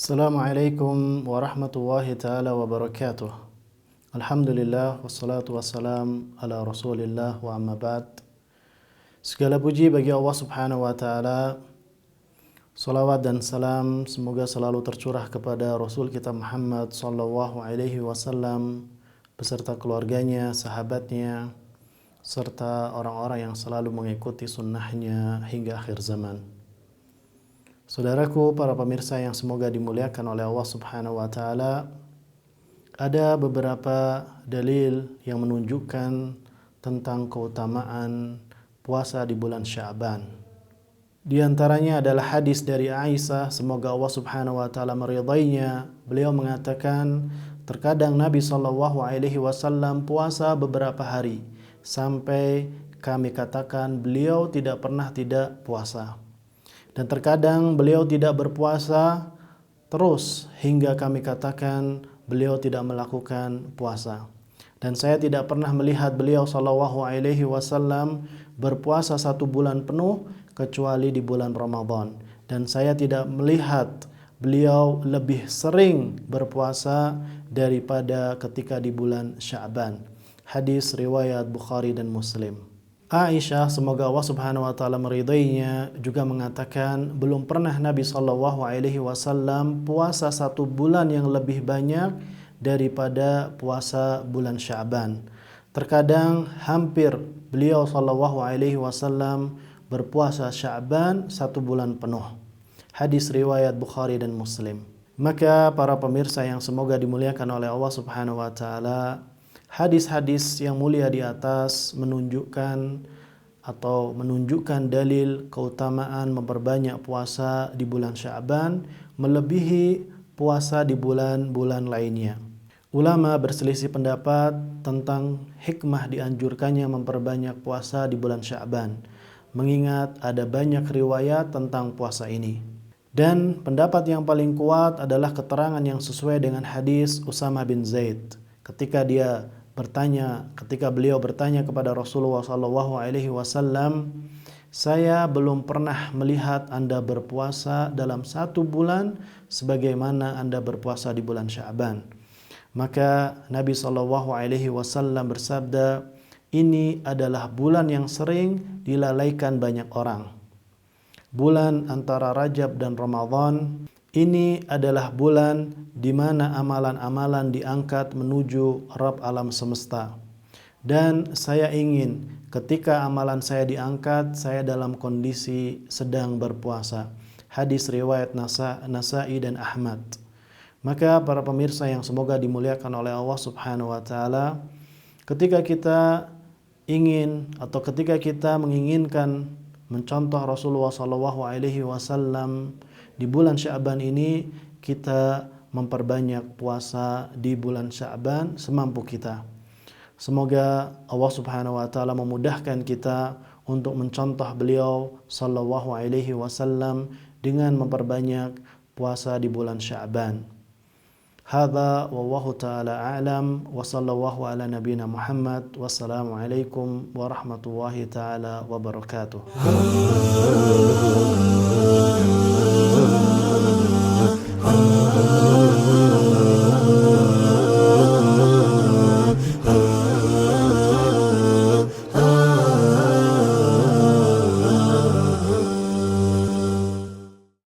Assalamualaikum warahmatullahi ta'ala wabarakatuh. Alhamdulillah wassalatu wassalam ala rasulillah wa amma ba'd. Segala puji bagi Allah subhanahu wa ta'ala. Salawat dan salam semoga selalu tercurah kepada Rasul kita Muhammad sallallahu alaihi wasallam beserta keluarganya, sahabatnya, serta orang-orang yang selalu mengikuti sunnahnya hingga akhir zaman. Saudaraku, para pemirsa yang semoga dimuliakan oleh Allah subhanahu wa ta'ala, ada beberapa dalil yang menunjukkan tentang keutamaan puasa di bulan Sya'ban. Di antaranya adalah hadis dari Aisyah, semoga Allah subhanahu wa ta'ala meridainya. Beliau mengatakan, terkadang Nabi SAW puasa beberapa hari, sampai kami katakan beliau tidak pernah tidak puasa. Dan terkadang beliau tidak berpuasa terus hingga kami katakan beliau tidak melakukan puasa. Dan saya tidak pernah melihat beliau SAW berpuasa 1 bulan penuh kecuali di bulan Ramadan. Dan saya tidak melihat beliau lebih sering berpuasa daripada ketika di bulan Sya'ban. Hadis riwayat Bukhari dan Muslim. Aisyah, semoga Allah subhanahu wa ta'ala meridainya, juga mengatakan belum pernah Nabi SAW puasa 1 bulan yang lebih banyak daripada puasa bulan Sya'ban. Terkadang hampir beliau SAW berpuasa Sya'ban 1 bulan penuh. Hadis riwayat Bukhari dan Muslim. Maka para pemirsa yang semoga dimuliakan oleh Allah subhanahu wa ta'ala, hadis-hadis yang mulia di atas menunjukkan dalil keutamaan memperbanyak puasa di bulan Sya'ban melebihi puasa di bulan-bulan lainnya. Ulama berselisih pendapat tentang hikmah dianjurkannya memperbanyak puasa di bulan Sya'ban, mengingat ada banyak riwayat tentang puasa ini. Dan pendapat yang paling kuat adalah keterangan yang sesuai dengan hadis Usama bin Zaid. Ketika beliau bertanya kepada Rasulullah SAW, saya belum pernah melihat Anda berpuasa dalam 1 bulan sebagaimana Anda berpuasa di bulan Sya'ban. Maka Nabi SAW bersabda, ini adalah bulan yang sering dilalaikan banyak orang. Bulan antara Rajab dan Ramadan, ini adalah bulan di mana amalan-amalan diangkat menuju Rabb alam semesta. Dan saya ingin ketika amalan saya diangkat, saya dalam kondisi sedang berpuasa. Hadis riwayat Nasa'i dan Ahmad. Maka para pemirsa yang semoga dimuliakan oleh Allah subhanahu wa ta'ala, ketika kita menginginkan mencontoh Rasulullah SAW di bulan Sya'ban ini, kita memperbanyak puasa di bulan Sya'ban semampu kita. Semoga Allah subhanahu wa ta'ala memudahkan kita untuk mencontoh beliau sallallahu alaihi wasallam dengan memperbanyak puasa di bulan Sya'ban. Hadza wallahu ta'ala a'lam wa sallallahu ala nabiyyina Muhammad. Wassalamualaikum warahmatullahi ta'ala wabarakatuh.